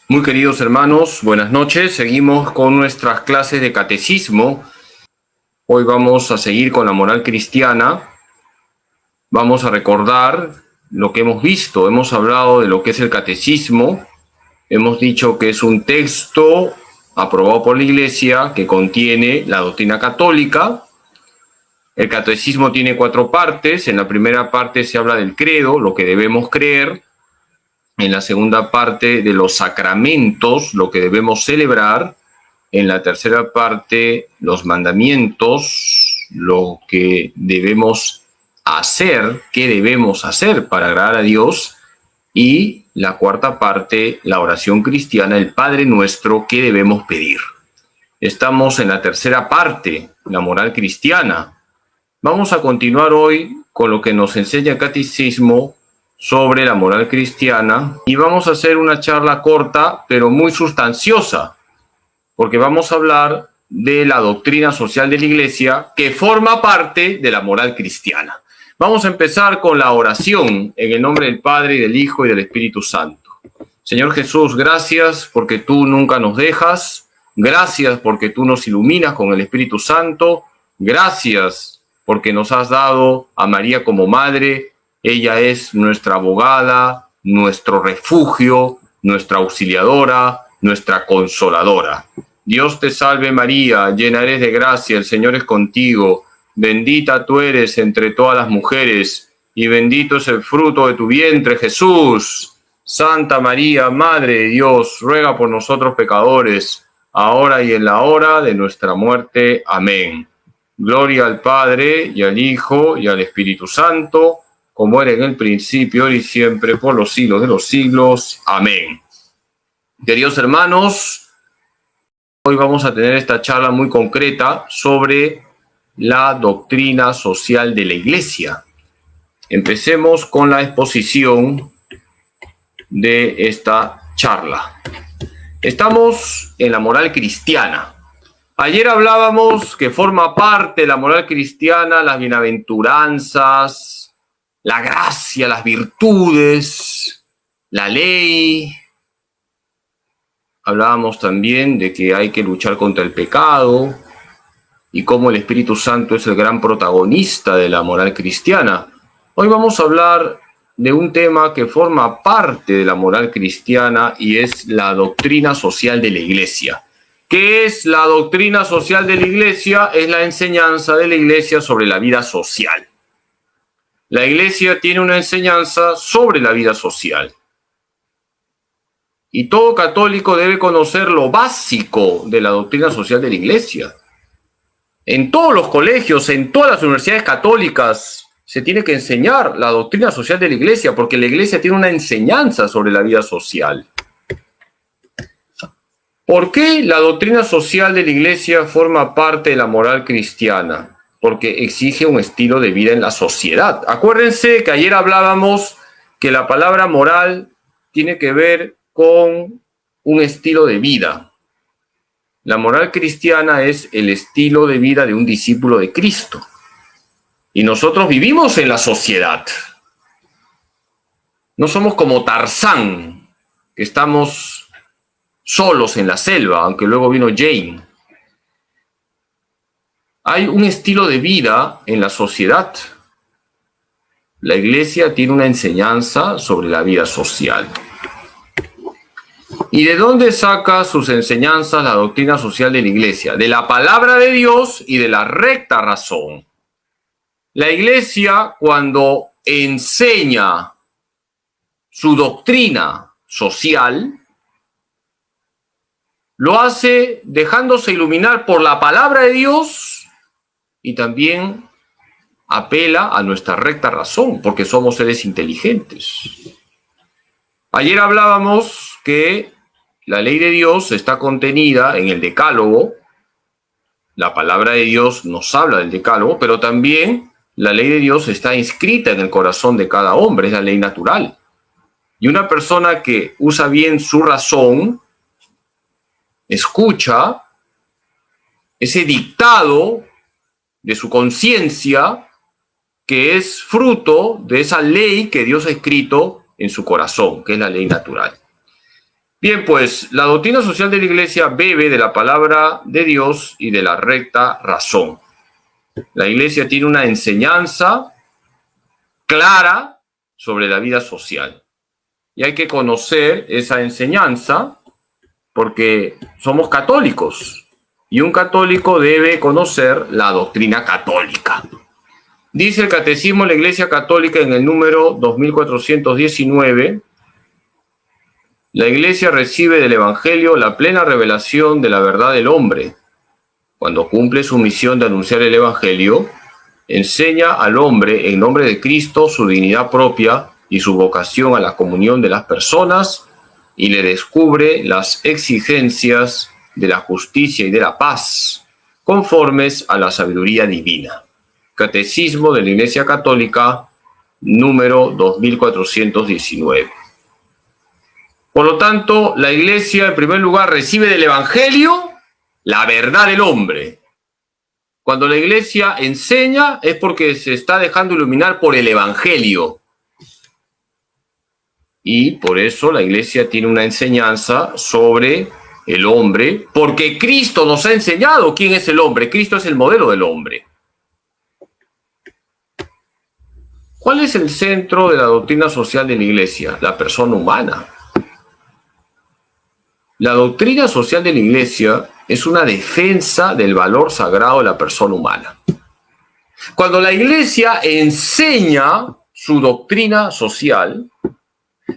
Muy queridos hermanos, buenas noches. Seguimos con nuestras clases de catecismo. Hoy vamos a seguir con la moral cristiana. Vamos a recordar lo que hemos visto. Hemos hablado de lo que es el catecismo. Hemos dicho que es un texto aprobado por la Iglesia que contiene la doctrina católica. El catecismo tiene 4 partes. En la primera parte se habla del credo, lo que debemos creer. En la segunda parte de los sacramentos, lo que debemos celebrar. En la tercera parte, los mandamientos, lo que debemos hacer, qué debemos hacer para agradar a Dios. Y la cuarta parte, la oración cristiana, el Padre Nuestro, qué debemos pedir. Estamos en la tercera parte, la moral cristiana. Vamos a continuar hoy con lo que nos enseña el catecismo sobre la moral cristiana y vamos a hacer una charla corta pero muy sustanciosa, porque vamos a hablar de la doctrina social de la Iglesia que forma parte de la moral cristiana. Vamos a empezar con la oración en el nombre del Padre, y del Hijo, y del Espíritu Santo. Señor Jesús, gracias porque tú nunca nos dejas. Gracias porque tú nos iluminas con el Espíritu Santo. Gracias porque nos has dado a María como madre. Ella es nuestra abogada, nuestro refugio, nuestra auxiliadora, nuestra consoladora. Dios te salve María, llena eres de gracia, el Señor es contigo. Bendita tú eres entre todas las mujeres, y bendito es el fruto de tu vientre, Jesús. Santa María, Madre de Dios, ruega por nosotros pecadores, ahora y en la hora de nuestra muerte. Amén. Gloria al Padre, y al Hijo, y al Espíritu Santo, como era en el principio, ahora y siempre, por los siglos de los siglos. Amén. Queridos hermanos, hoy vamos a tener esta charla muy concreta sobre la doctrina social de la Iglesia. Empecemos con la exposición de esta charla. Estamos en la moral cristiana. Ayer hablábamos que forma parte de la moral cristiana las bienaventuranzas, la gracia, las virtudes, la ley. Hablábamos también de que hay que luchar contra el pecado y cómo el Espíritu Santo es el gran protagonista de la moral cristiana. Hoy vamos a hablar de un tema que forma parte de la moral cristiana y es la doctrina social de la Iglesia. ¿Qué es la doctrina social de la Iglesia? Es la enseñanza de la Iglesia sobre la vida social. La Iglesia tiene una enseñanza sobre la vida social. Y todo católico debe conocer lo básico de la doctrina social de la Iglesia. En todos los colegios, en todas las universidades católicas, se tiene que enseñar la doctrina social de la Iglesia, porque la Iglesia tiene una enseñanza sobre la vida social. ¿Por qué la doctrina social de la Iglesia forma parte de la moral cristiana? Porque exige un estilo de vida en la sociedad. Acuérdense que ayer hablábamos que la palabra moral tiene que ver con un estilo de vida. La moral cristiana es el estilo de vida de un discípulo de Cristo. Y nosotros vivimos en la sociedad. No somos como Tarzán, que estamos solos en la selva, aunque luego vino Jane. Hay un estilo de vida en la sociedad. La Iglesia tiene una enseñanza sobre la vida social. ¿Y de dónde saca sus enseñanzas la doctrina social de la Iglesia? De la palabra de Dios y de la recta razón. La Iglesia, cuando enseña su doctrina social, lo hace dejándose iluminar por la palabra de Dios y también apela a nuestra recta razón, porque somos seres inteligentes. Ayer hablábamos que la ley de Dios está contenida en el Decálogo. La palabra de Dios nos habla del Decálogo, pero también la ley de Dios está inscrita en el corazón de cada hombre, es la ley natural. Y una persona que usa bien su razón, escucha ese dictado de su conciencia, que es fruto de esa ley que Dios ha escrito en su corazón, que es la ley natural. Bien, pues la doctrina social de la Iglesia bebe de la palabra de Dios y de la recta razón. La Iglesia tiene una enseñanza clara sobre la vida social. Y hay que conocer esa enseñanza porque somos católicos. Y un católico debe conocer la doctrina católica. Dice el Catecismo de la Iglesia Católica en el número 2419, la Iglesia recibe del Evangelio la plena revelación de la verdad del hombre. Cuando cumple su misión de anunciar el Evangelio, enseña al hombre, en nombre de Cristo, su dignidad propia y su vocación a la comunión de las personas, y le descubre las exigencias de la justicia y de la paz, conformes a la sabiduría divina. Catecismo de la Iglesia Católica, número 2419. Por lo tanto, la Iglesia, en primer lugar, recibe del Evangelio la verdad del hombre. Cuando la Iglesia enseña es porque se está dejando iluminar por el Evangelio. Y por eso la Iglesia tiene una enseñanza sobre el hombre, porque Cristo nos ha enseñado quién es el hombre. Cristo es el modelo del hombre. ¿Cuál es el centro de la doctrina social de la Iglesia? La persona humana. La doctrina social de la Iglesia es una defensa del valor sagrado de la persona humana. Cuando la Iglesia enseña su doctrina social,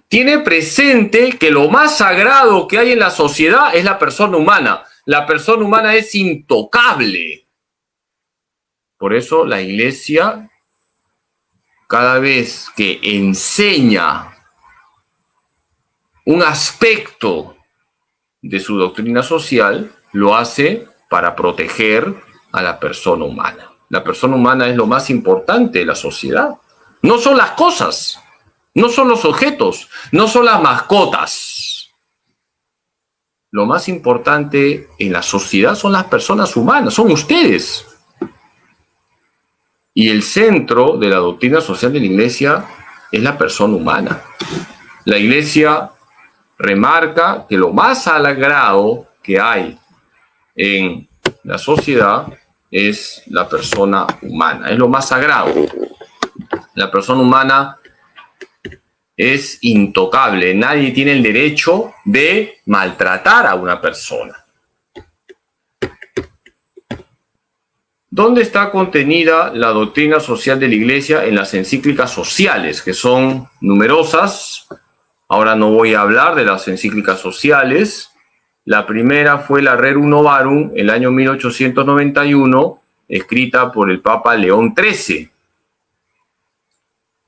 tiene presente que lo más sagrado que hay en la sociedad es la persona humana. La persona humana es intocable. Por eso la Iglesia, cada vez que enseña un aspecto de su doctrina social, lo hace para proteger a la persona humana. La persona humana es lo más importante de la sociedad. No son las cosas, no son los objetos, no son las mascotas. Lo más importante en la sociedad son las personas humanas, son ustedes. Y el centro de la doctrina social de la Iglesia es la persona humana. La Iglesia remarca que lo más sagrado que hay en la sociedad es la persona humana, es lo más sagrado. La persona humana es intocable, nadie tiene el derecho de maltratar a una persona. ¿Dónde está contenida la doctrina social de la Iglesia? En las encíclicas sociales, que son numerosas. Ahora no voy a hablar de las encíclicas sociales. La primera fue la Rerum Novarum, el año 1891, escrita por el Papa León XIII.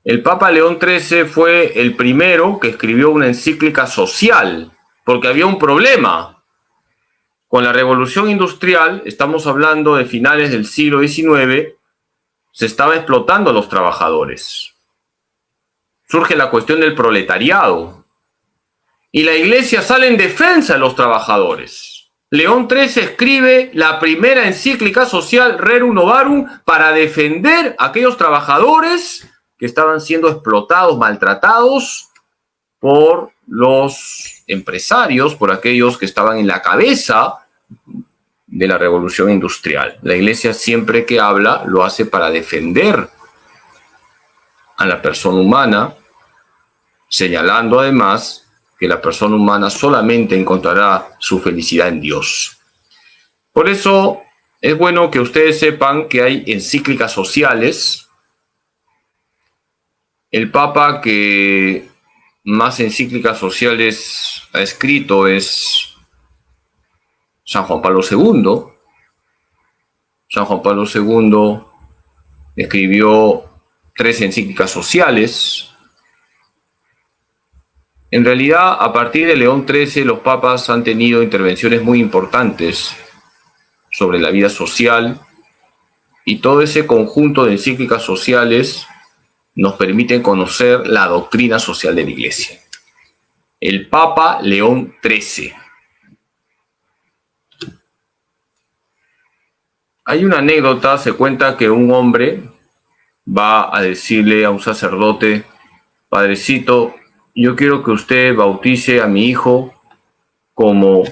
El Papa León XIII fue el primero que escribió una encíclica social, porque había un problema. Con la Revolución Industrial, estamos hablando de finales del siglo XIX, se estaba explotando a los trabajadores. Surge la cuestión del proletariado. Y la Iglesia sale en defensa de los trabajadores. León XIII escribe la primera encíclica social, Rerum Novarum, para defender a aquellos trabajadores que estaban siendo explotados, maltratados por los empresarios, por aquellos que estaban en la cabeza de la Revolución Industrial. La Iglesia siempre que habla lo hace para defender a la persona humana, señalando además que la persona humana solamente encontrará su felicidad en Dios. Por eso es bueno que ustedes sepan que hay encíclicas sociales. El Papa que más encíclicas sociales ha escrito es San Juan Pablo II. San Juan Pablo II escribió 3 encíclicas sociales. En realidad, a partir de León XIII, los papas han tenido intervenciones muy importantes sobre la vida social, y todo ese conjunto de encíclicas sociales nos permiten conocer la doctrina social de la Iglesia. El Papa León XIII. Hay una anécdota, se cuenta que un hombre va a decirle a un sacerdote: Padrecito, yo quiero que usted bautice a mi hijo como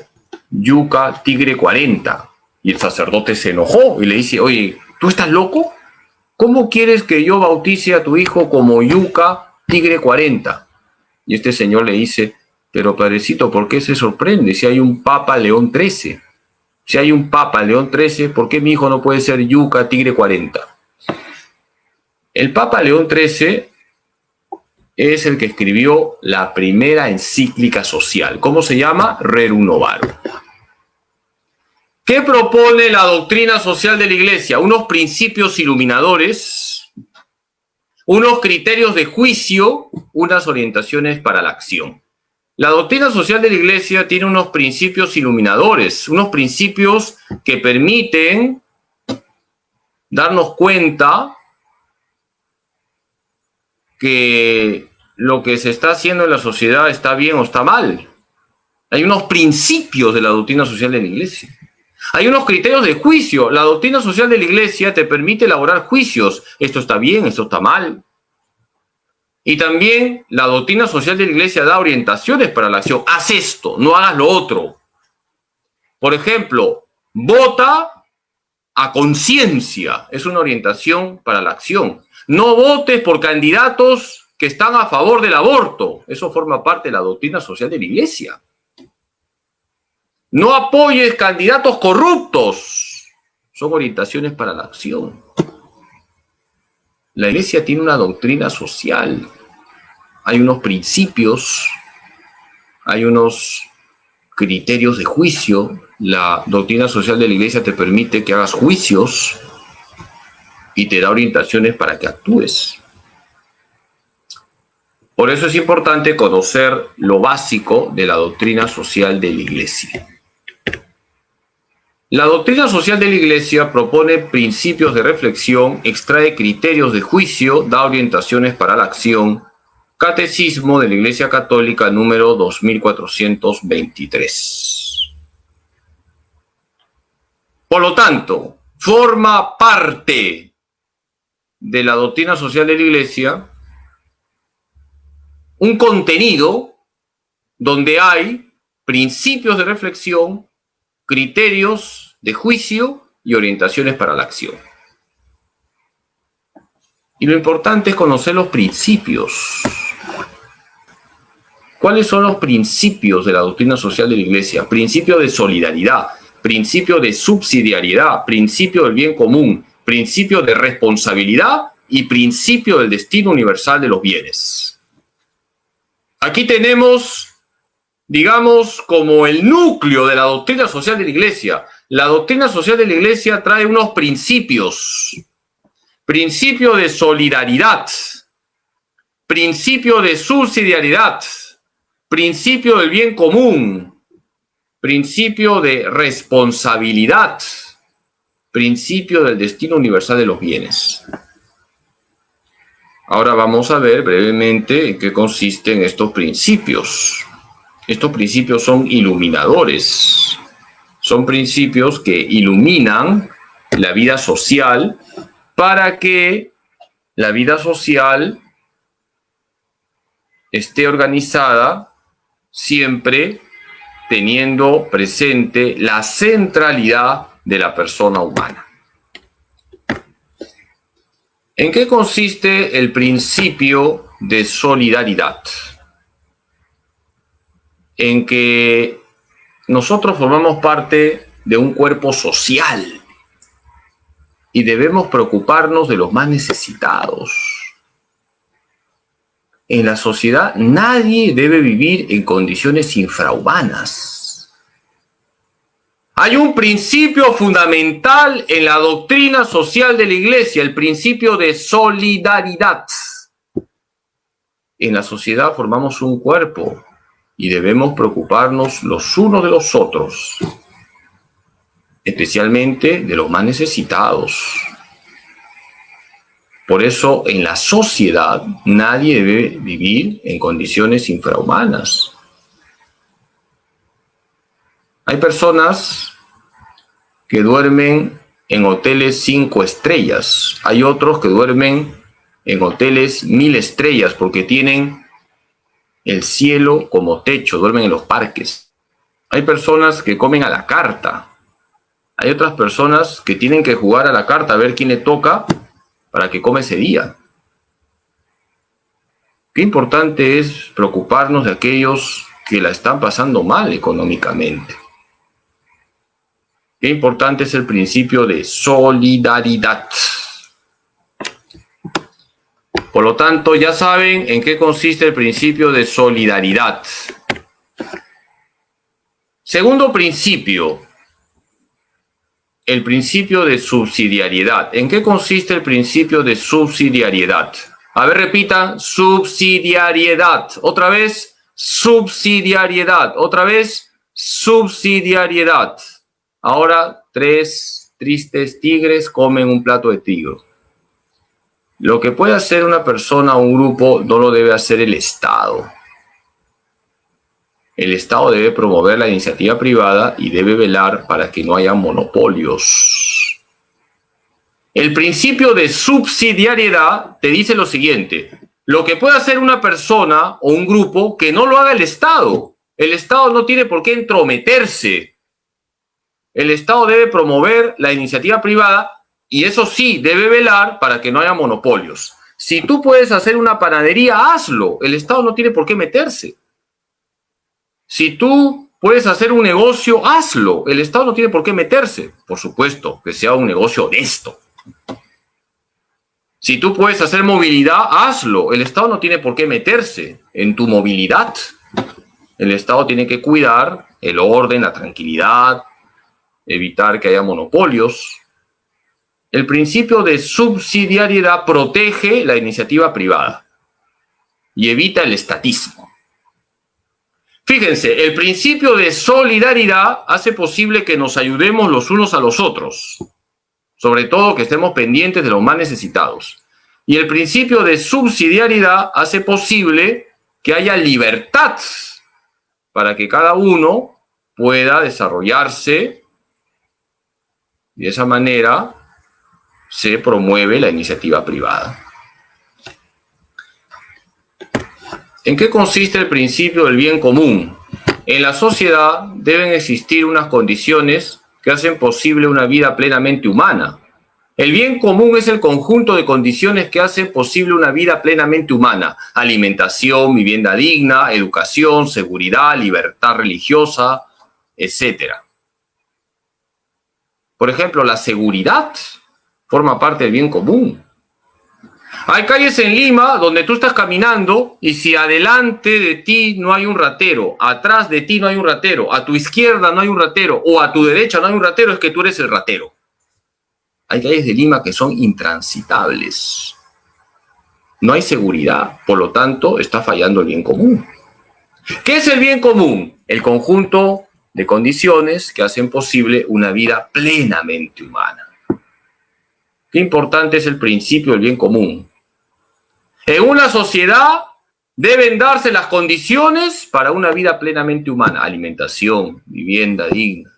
Yuca Tigre 40. Y el sacerdote se enojó y le dice, oye, ¿tú estás loco? ¿Cómo quieres que yo bautice a tu hijo como Yuca Tigre 40? Y este señor le dice, pero padrecito, ¿por qué se sorprende si hay un Papa León XIII? Si hay un Papa León XIII, ¿por qué mi hijo no puede ser Yuca Tigre 40? El Papa León XIII es el que escribió la primera encíclica social. ¿Cómo se llama? Rerum Novarum. ¿Qué propone la doctrina social de la Iglesia? Unos principios iluminadores, unos criterios de juicio, unas orientaciones para la acción. La doctrina social de la Iglesia tiene unos principios iluminadores, unos principios que permiten darnos cuenta que lo que se está haciendo en la sociedad está bien o está mal. Hay unos principios de la doctrina social de la Iglesia. Hay unos criterios de juicio. La doctrina social de la Iglesia te permite elaborar juicios. Esto está bien, esto está mal. Y también la doctrina social de la Iglesia da orientaciones para la acción. Haz esto, no hagas lo otro. Por ejemplo, vota a conciencia. Es una orientación para la acción. No votes por candidatos que están a favor del aborto. Eso forma parte de la doctrina social de la Iglesia. No apoyes candidatos corruptos. Son orientaciones para la acción. La Iglesia tiene una doctrina social. Hay unos principios, hay unos criterios de juicio. La doctrina social de la Iglesia te permite que hagas juicios y te da orientaciones para que actúes. Por eso es importante conocer lo básico de la doctrina social de la Iglesia. La doctrina social de la Iglesia propone principios de reflexión, extrae criterios de juicio, da orientaciones para la acción. Catecismo de la Iglesia Católica número 2423. Por lo tanto, forma parte de la doctrina social de la Iglesia un contenido donde hay principios de reflexión, criterios de juicio y orientaciones para la acción. Y lo importante es conocer los principios. ¿Cuáles son los principios de la doctrina social de la Iglesia? Principio de solidaridad, principio de subsidiariedad, principio del bien común, principio de responsabilidad y principio del destino universal de los bienes. Aquí tenemos, digamos, como el núcleo de la doctrina social de la Iglesia. La doctrina social de la Iglesia trae unos principios. Principio de solidaridad, principio de subsidiariedad, principio del bien común, principio de responsabilidad, principio del destino universal de los bienes. Ahora vamos a ver brevemente en qué consisten estos principios. Estos principios son iluminadores. Son principios que iluminan la vida social para que la vida social esté organizada siempre teniendo presente la centralidad de la persona humana. ¿En qué consiste el principio de solidaridad? En que nosotros formamos parte de un cuerpo social y debemos preocuparnos de los más necesitados. En la sociedad nadie debe vivir en condiciones infrahumanas. Hay un principio fundamental en la doctrina social de la Iglesia, el principio de solidaridad. En la sociedad formamos un cuerpo y debemos preocuparnos los unos de los otros, especialmente de los más necesitados. Por eso, en la sociedad nadie debe vivir en condiciones infrahumanas. Hay personas que duermen en hoteles 5 estrellas. Hay otros que duermen en hoteles 1000 estrellas porque tienen el cielo como techo, duermen en los parques. Hay personas que comen a la carta. Hay otras personas que tienen que jugar a la carta a ver quién le toca para que come ese día. Qué importante es preocuparnos de aquellos que la están pasando mal económicamente. Qué importante es el principio de solidaridad. Por lo tanto, ya saben en qué consiste el principio de solidaridad. Segundo principio, el principio de subsidiariedad. ¿En qué consiste el principio de subsidiariedad? A ver, repita, subsidiariedad. Otra vez, subsidiariedad. Otra vez, subsidiariedad. Ahora, 3 tristes tigres comen un plato de trigo. Lo que puede hacer una persona o un grupo no lo debe hacer el Estado. El Estado debe promover la iniciativa privada y debe velar para que no haya monopolios. El principio de subsidiariedad te dice lo siguiente: lo que puede hacer una persona o un grupo, que no lo haga el Estado. El Estado no tiene por qué entrometerse. El Estado debe promover la iniciativa privada y eso sí, debe velar para que no haya monopolios. Si tú puedes hacer una panadería, hazlo. El Estado no tiene por qué meterse. Si tú puedes hacer un negocio, hazlo. El Estado no tiene por qué meterse. Por supuesto, que sea un negocio honesto. Si tú puedes hacer movilidad, hazlo. El Estado no tiene por qué meterse en tu movilidad. El Estado tiene que cuidar el orden, la tranquilidad, evitar que haya monopolios. El principio de subsidiariedad protege la iniciativa privada y evita el estatismo. Fíjense, el principio de solidaridad hace posible que nos ayudemos los unos a los otros, sobre todo que estemos pendientes de los más necesitados. Y el principio de subsidiariedad hace posible que haya libertad para que cada uno pueda desarrollarse y de esa manera se promueve la iniciativa privada. ¿En qué consiste el principio del bien común? En la sociedad deben existir unas condiciones que hacen posible una vida plenamente humana. El bien común es el conjunto de condiciones que hacen posible una vida plenamente humana: alimentación, vivienda digna, educación, seguridad, libertad religiosa, etc. Por ejemplo, la seguridad forma parte del bien común. Hay calles en Lima donde tú estás caminando y si adelante de ti no hay un ratero, atrás de ti no hay un ratero, a tu izquierda no hay un ratero o a tu derecha no hay un ratero, es que tú eres el ratero. Hay calles de Lima que son intransitables. No hay seguridad, por lo tanto está fallando el bien común. ¿Qué es el bien común? El conjunto de condiciones que hacen posible una vida plenamente humana. Qué importante es el principio del bien común. En una sociedad deben darse las condiciones para una vida plenamente humana: alimentación, vivienda digna,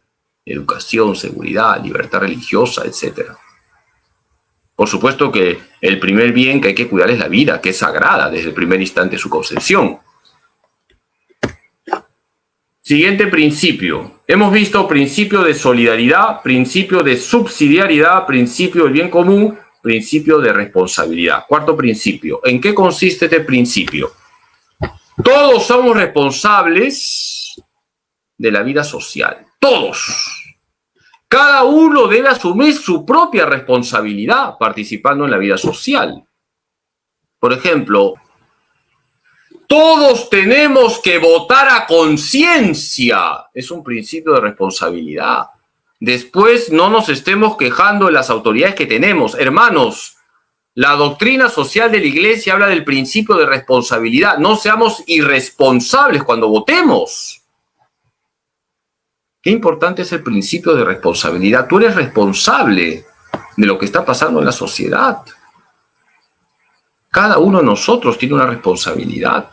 educación, seguridad, libertad religiosa, etc. Por supuesto que el primer bien que hay que cuidar es la vida, que es sagrada desde el primer instante de su concepción. Siguiente principio. Hemos visto principio de solidaridad, principio de subsidiariedad, principio del bien común, principio de responsabilidad. Cuarto principio. ¿En qué consiste este principio? Todos somos responsables de la vida social. Todos. Cada uno debe asumir su propia responsabilidad participando en la vida social. Por ejemplo, todos tenemos que votar a conciencia. Es un principio de responsabilidad. Después no nos estemos quejando de las autoridades que tenemos. Hermanos, la doctrina social de la Iglesia habla del principio de responsabilidad. No seamos irresponsables cuando votemos. Qué importante es el principio de responsabilidad. Tú eres responsable de lo que está pasando en la sociedad. Cada uno de nosotros tiene una responsabilidad.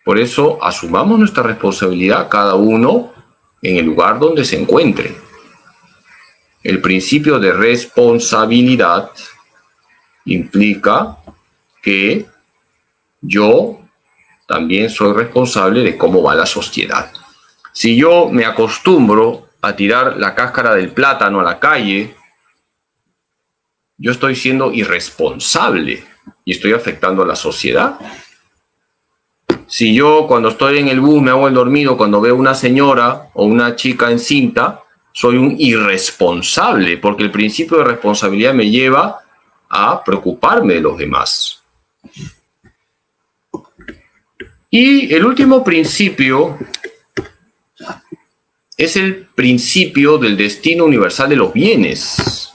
Por eso, asumamos nuestra responsabilidad cada uno en el lugar donde se encuentre. El principio de responsabilidad implica que yo también soy responsable de cómo va la sociedad. Si yo me acostumbro a tirar la cáscara del plátano a la calle, yo estoy siendo irresponsable y estoy afectando a la sociedad. Si yo cuando estoy en el bus me hago el dormido cuando veo una señora o una chica encinta, soy un irresponsable, porque el principio de responsabilidad me lleva a preocuparme de los demás. Y el último principio es el principio del destino universal de los bienes.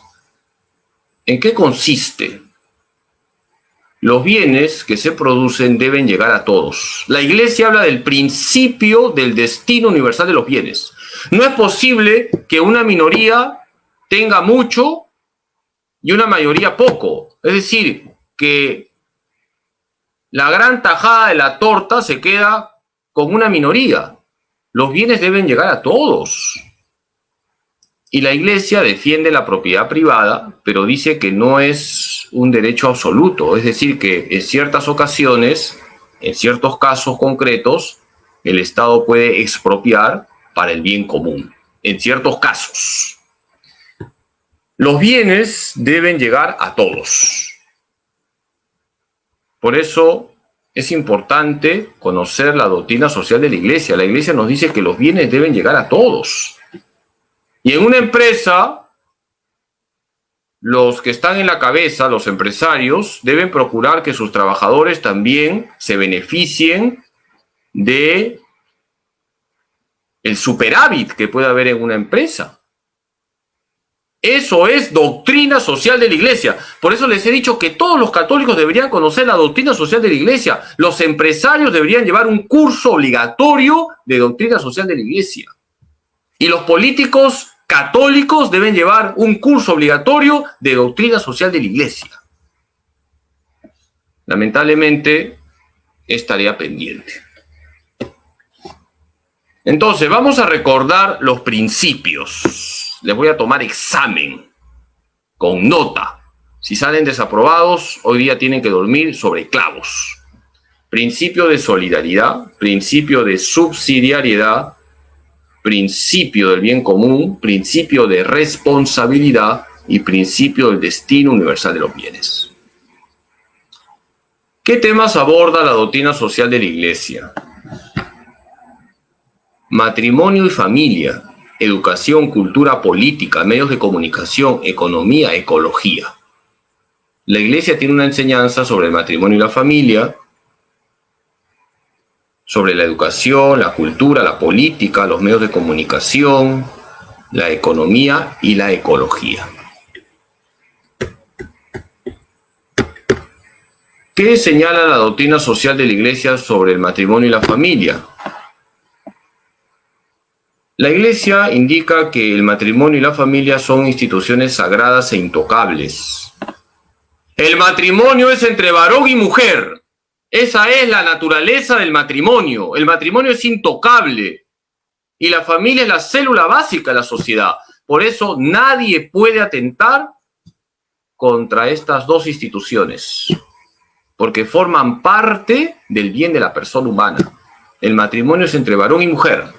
¿En qué consiste? Los bienes que se producen deben llegar a todos. La Iglesia habla del principio del destino universal de los bienes. No es posible que una minoría tenga mucho y una mayoría poco. Es decir, que la gran tajada de la torta se queda con una minoría. Los bienes deben llegar a todos. Y la Iglesia defiende la propiedad privada, pero dice que no es un derecho absoluto. Es decir, que en ciertas ocasiones, en ciertos casos concretos, el Estado puede expropiar para el bien común. En ciertos casos. Los bienes deben llegar a todos. Por eso es importante conocer la doctrina social de la Iglesia. La Iglesia nos dice que los bienes deben llegar a todos. Y en una empresa, los que están en la cabeza, los empresarios, deben procurar que sus trabajadores también se beneficien de el superávit que puede haber en una empresa. Eso es doctrina social de la Iglesia. Por eso les he dicho que todos los católicos deberían conocer la doctrina social de la Iglesia. Los empresarios deberían llevar un curso obligatorio de doctrina social de la Iglesia. Y los políticos católicos deben llevar un curso obligatorio de doctrina social de la Iglesia. Lamentablemente, es tarea pendiente. Entonces, vamos a recordar los principios. Les voy a tomar examen con nota. Si salen desaprobados, hoy día tienen que dormir sobre clavos. Principio de solidaridad, principio de subsidiariedad, principio del bien común, principio de responsabilidad y principio del destino universal de los bienes. ¿Qué temas aborda la doctrina social de la Iglesia? Matrimonio y familia, educación, cultura política, medios de comunicación, economía, ecología. La Iglesia tiene una enseñanza sobre el matrimonio y la familia, sobre la educación, la cultura, la política, los medios de comunicación, la economía y la ecología. ¿Qué señala la doctrina social de la Iglesia sobre el matrimonio y la familia? La Iglesia indica que el matrimonio y la familia son instituciones sagradas e intocables. El matrimonio es entre varón y mujer. Esa es la naturaleza del matrimonio. El matrimonio es intocable y la familia es la célula básica de la sociedad. Por eso nadie puede atentar contra estas dos instituciones, porque forman parte del bien de la persona humana. El matrimonio es entre varón y mujer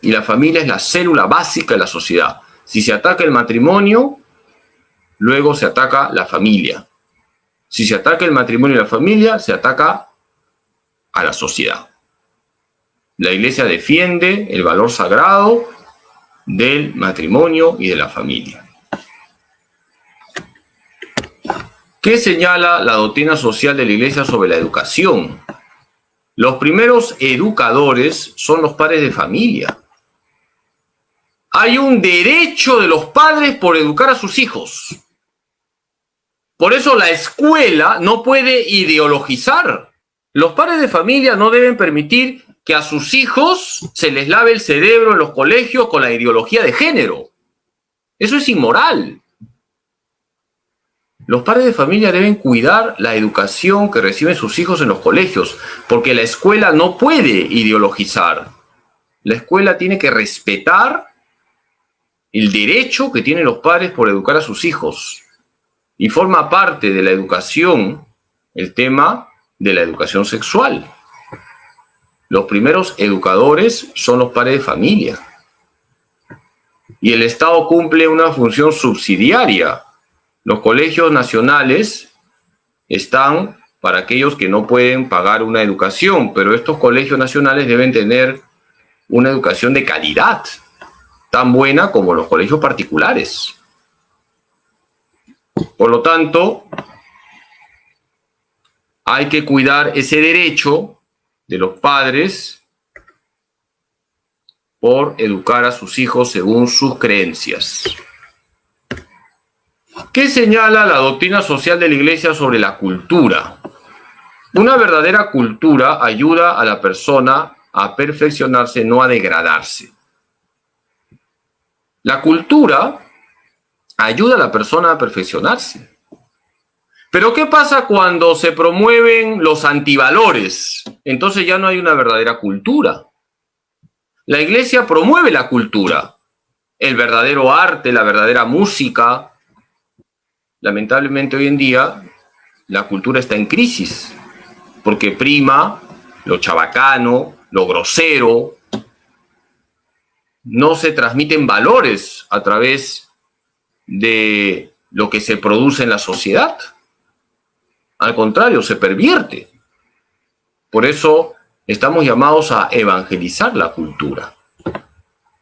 y la familia es la célula básica de la sociedad. Si se ataca el matrimonio, luego se ataca la familia. Si se ataca el matrimonio y la familia, se ataca a la sociedad. La Iglesia defiende el valor sagrado del matrimonio y de la familia. ¿Qué señala la doctrina social de la Iglesia sobre la educación? Los primeros educadores son los padres de familia. Hay un derecho de los padres por educar a sus hijos. Por eso la escuela no puede ideologizar. Los padres de familia no deben permitir que a sus hijos se les lave el cerebro en los colegios con la ideología de género. Eso es inmoral. Los padres de familia deben cuidar la educación que reciben sus hijos en los colegios, porque la escuela no puede ideologizar. La escuela tiene que respetar el derecho que tienen los padres por educar a sus hijos. Y forma parte de la educación el tema de la educación sexual. Los primeros educadores son los padres de familia. Y el Estado cumple una función subsidiaria. Los colegios nacionales están para aquellos que no pueden pagar una educación, pero estos colegios nacionales deben tener una educación de calidad, tan buena como los colegios particulares. Por lo tanto, hay que cuidar ese derecho de los padres por educar a sus hijos según sus creencias. ¿Qué señala la doctrina social de la Iglesia sobre la cultura? Una verdadera cultura ayuda a la persona a perfeccionarse, no a degradarse. La cultura ayuda a la persona a perfeccionarse. Pero ¿qué pasa cuando se promueven los antivalores? Entonces ya no hay una verdadera cultura. La Iglesia promueve la cultura, el verdadero arte, la verdadera música. Lamentablemente hoy en día la cultura está en crisis, porque prima lo chabacano, lo grosero. No se transmiten valores a través de lo que se produce en la sociedad. Al contrario, se pervierte. Por eso estamos llamados a evangelizar la cultura.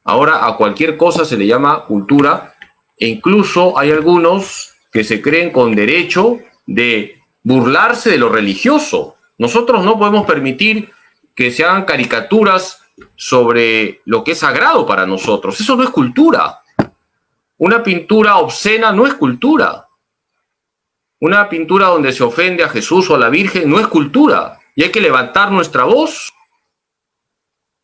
Ahora a cualquier cosa se le llama cultura, e incluso hay algunos que se creen con derecho de burlarse de lo religioso. Nosotros no podemos permitir que se hagan caricaturas sobre lo que es sagrado para nosotros. Eso no es cultura. Una pintura obscena no es cultura. Una pintura donde se ofende a Jesús o a la Virgen no es cultura. Y hay que levantar nuestra voz.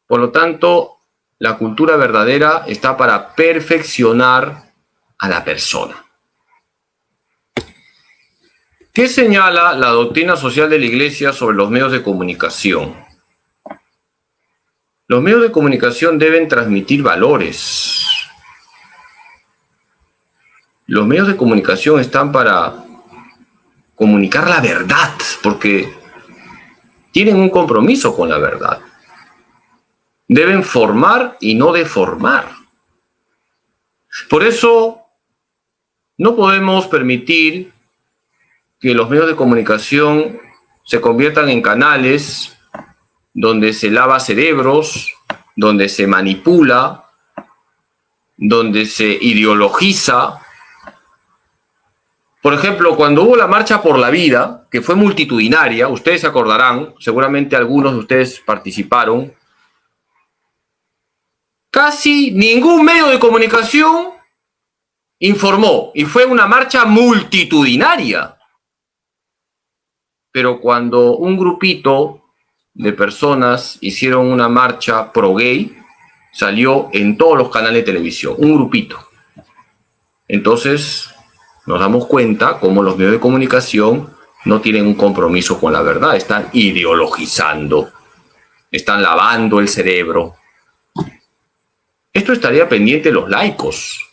Por lo tanto, la cultura verdadera está para perfeccionar a la persona. ¿Qué señala la doctrina social de la Iglesia sobre los medios de comunicación? Los medios de comunicación deben transmitir valores. Los medios de comunicación están para comunicar la verdad, porque tienen un compromiso con la verdad. Deben formar y no deformar. Por eso no podemos permitir que los medios de comunicación se conviertan en canales donde se lava cerebros, donde se manipula, donde se ideologiza. Por ejemplo, cuando hubo la Marcha por la Vida, que fue multitudinaria, ustedes se acordarán, seguramente algunos de ustedes participaron, casi ningún medio de comunicación informó, y fue una marcha multitudinaria. Pero cuando un grupito de personas hicieron una marcha pro-gay, salió en todos los canales de televisión, un grupito. Entonces nos damos cuenta cómo los medios de comunicación no tienen un compromiso con la verdad, están ideologizando, están lavando el cerebro. Esto estaría pendiente de los laicos.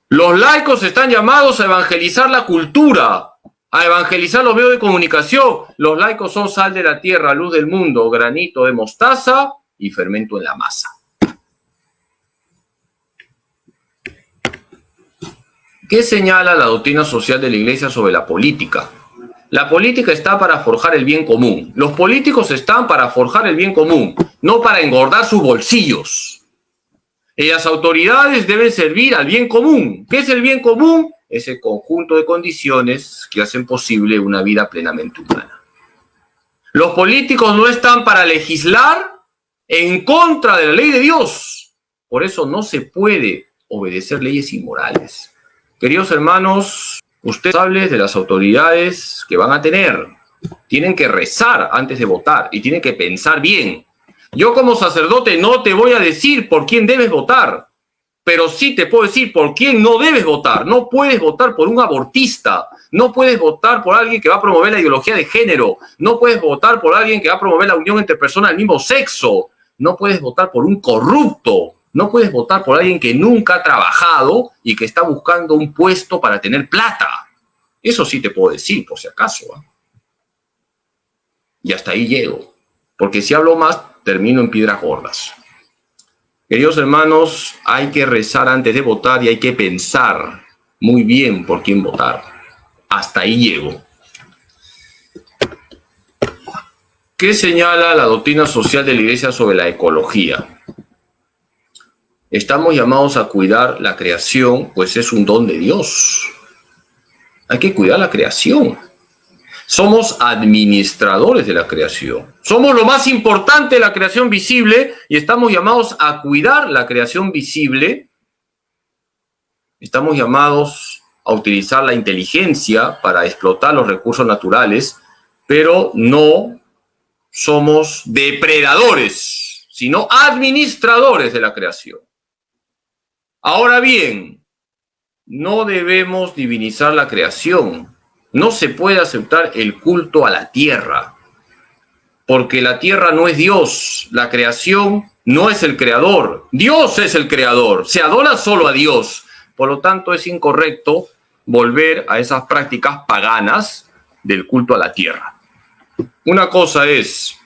Los laicos están llamados a evangelizar la cultura, a evangelizar los medios de comunicación. Los laicos son sal de la tierra, luz del mundo, granito de mostaza y fermento en la masa. ¿Qué señala la doctrina social de la Iglesia sobre la política? La política está para forjar el bien común. Los políticos están para forjar el bien común, no para engordar sus bolsillos. Y las autoridades deben servir al bien común. ¿Qué es el bien común? Es el conjunto de condiciones que hacen posible una vida plenamente humana. Los políticos no están para legislar en contra de la ley de Dios. Por eso no se puede obedecer leyes inmorales. Queridos hermanos, ustedes saben de las autoridades que van a tener. Tienen que rezar antes de votar y tienen que pensar bien. Yo como sacerdote no te voy a decir por quién debes votar, pero sí te puedo decir por quién no debes votar. No puedes votar por un abortista, no puedes votar por alguien que va a promover la ideología de género, no puedes votar por alguien que va a promover la unión entre personas del mismo sexo, no puedes votar por un corrupto, no puedes votar por alguien que nunca ha trabajado y que está buscando un puesto para tener plata. Eso sí te puedo decir, por si acaso. Y hasta ahí llego, porque si hablo más termino en piedras gordas. Queridos hermanos, hay que rezar antes de votar y hay que pensar muy bien por quién votar. Hasta ahí llego. ¿Qué señala la doctrina social de la Iglesia sobre la ecología? Estamos llamados a cuidar la creación, pues es un don de Dios. Hay que cuidar la creación. Somos administradores de la creación. Somos lo más importante de la creación visible y estamos llamados a cuidar la creación visible. Estamos llamados a utilizar la inteligencia para explotar los recursos naturales, pero no somos depredadores, sino administradores de la creación. Ahora bien, no debemos divinizar la creación. No se puede aceptar el culto a la tierra, porque la tierra no es Dios, la creación no es el creador, Dios es el creador, se adora solo a Dios. Por lo tanto, es incorrecto volver a esas prácticas paganas del culto a la tierra. Una cosa es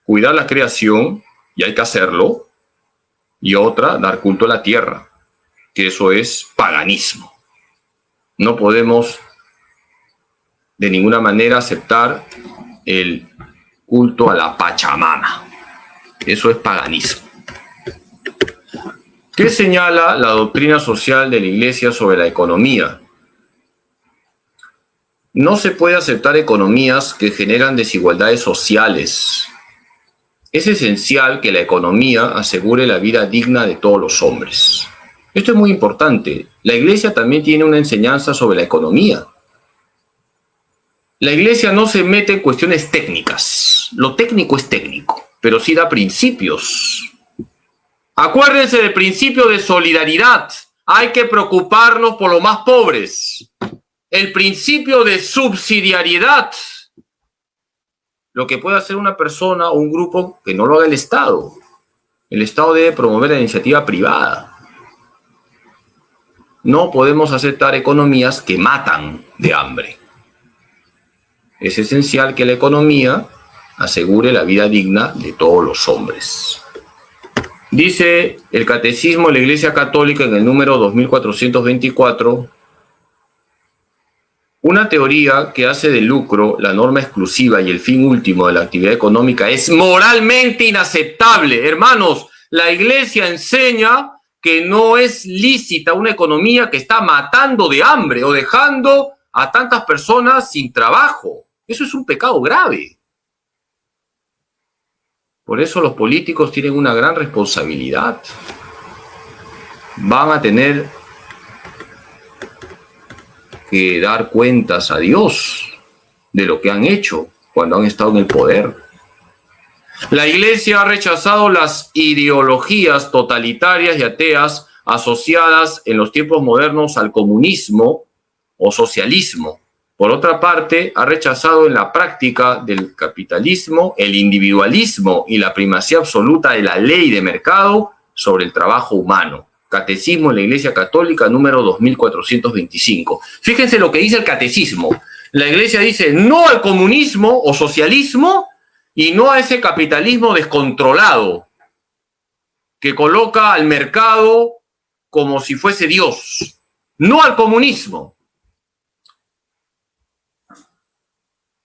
cuidar la creación, y hay que hacerlo, y otra, dar culto a la tierra, que eso es paganismo. No podemos de ninguna manera aceptar el culto a la Pachamama. Eso es paganismo. ¿Qué señala la doctrina social de la Iglesia sobre la economía? No se puede aceptar economías que generan desigualdades sociales. Es esencial que la economía asegure la vida digna de todos los hombres. Esto es muy importante. La Iglesia también tiene una enseñanza sobre la economía. La Iglesia no se mete en cuestiones técnicas. Lo técnico es técnico, pero sí da principios. Acuérdense del principio de solidaridad. Hay que preocuparnos por los más pobres. El principio de subsidiariedad. Lo que puede hacer una persona o un grupo que no lo haga el Estado. El Estado debe promover la iniciativa privada. No podemos aceptar economías que matan de hambre. Es esencial que la economía asegure la vida digna de todos los hombres. Dice el Catecismo de la Iglesia Católica en el número 2424, una teoría que hace del lucro la norma exclusiva y el fin último de la actividad económica es moralmente inaceptable. Hermanos, la Iglesia enseña que no es lícita una economía que está matando de hambre o dejando a tantas personas sin trabajo. Eso es un pecado grave. Por eso los políticos tienen una gran responsabilidad. Van a tener que dar cuentas a Dios de lo que han hecho cuando han estado en el poder. La Iglesia ha rechazado las ideologías totalitarias y ateas asociadas en los tiempos modernos al comunismo o socialismo. Por otra parte, ha rechazado en la práctica del capitalismo el individualismo y la primacía absoluta de la ley de mercado sobre el trabajo humano. Catecismo de la Iglesia Católica número 2425. Fíjense lo que dice el Catecismo. La Iglesia dice no al comunismo o socialismo y no a ese capitalismo descontrolado que coloca al mercado como si fuese Dios. No al comunismo.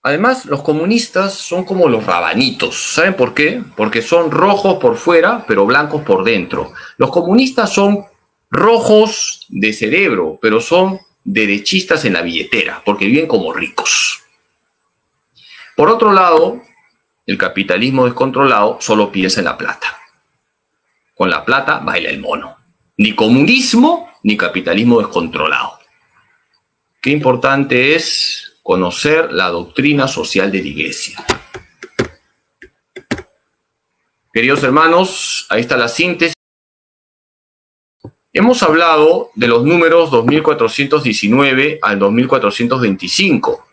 Además, los comunistas son como los rabanitos. ¿Saben por qué? Porque son rojos por fuera, pero blancos por dentro. Los comunistas son rojos de cerebro, pero son derechistas en la billetera, porque viven como ricos. Por otro lado, el capitalismo descontrolado solo piensa en la plata. Con la plata baila el mono. Ni comunismo, ni capitalismo descontrolado. Qué importante es conocer la doctrina social de la Iglesia. Queridos hermanos, ahí está la síntesis. Hemos hablado de los números 2419 al 2425.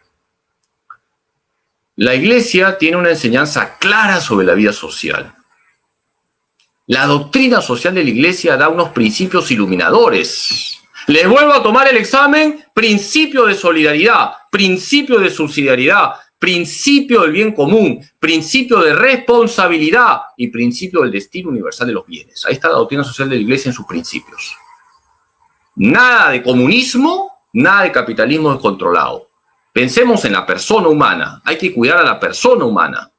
La Iglesia tiene una enseñanza clara sobre la vida social. La doctrina social de la Iglesia da unos principios iluminadores. Les vuelvo a tomar el examen: principio de solidaridad, principio de subsidiariedad, principio del bien común, principio de responsabilidad y principio del destino universal de los bienes. Ahí está la doctrina social de la Iglesia en sus principios. Nada de comunismo, nada de capitalismo descontrolado. Pensemos en la persona humana. Hay que cuidar a la persona humana.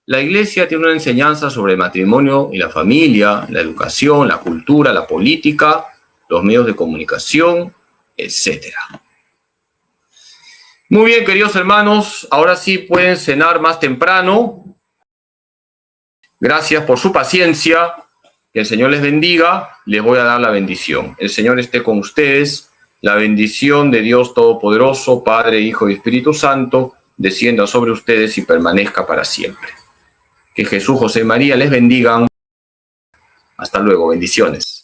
La Iglesia tiene una enseñanza sobre el matrimonio y la familia, la educación, la cultura, la política, los medios de comunicación, etc. Muy bien, queridos hermanos, ahora sí pueden cenar más temprano. Gracias por su paciencia. Que el Señor les bendiga. Les voy a dar la bendición. El Señor esté con ustedes. La bendición de Dios Todopoderoso, Padre, Hijo y Espíritu Santo, descienda sobre ustedes y permanezca para siempre. Que Jesús, José y María les bendigan. Hasta luego. Bendiciones.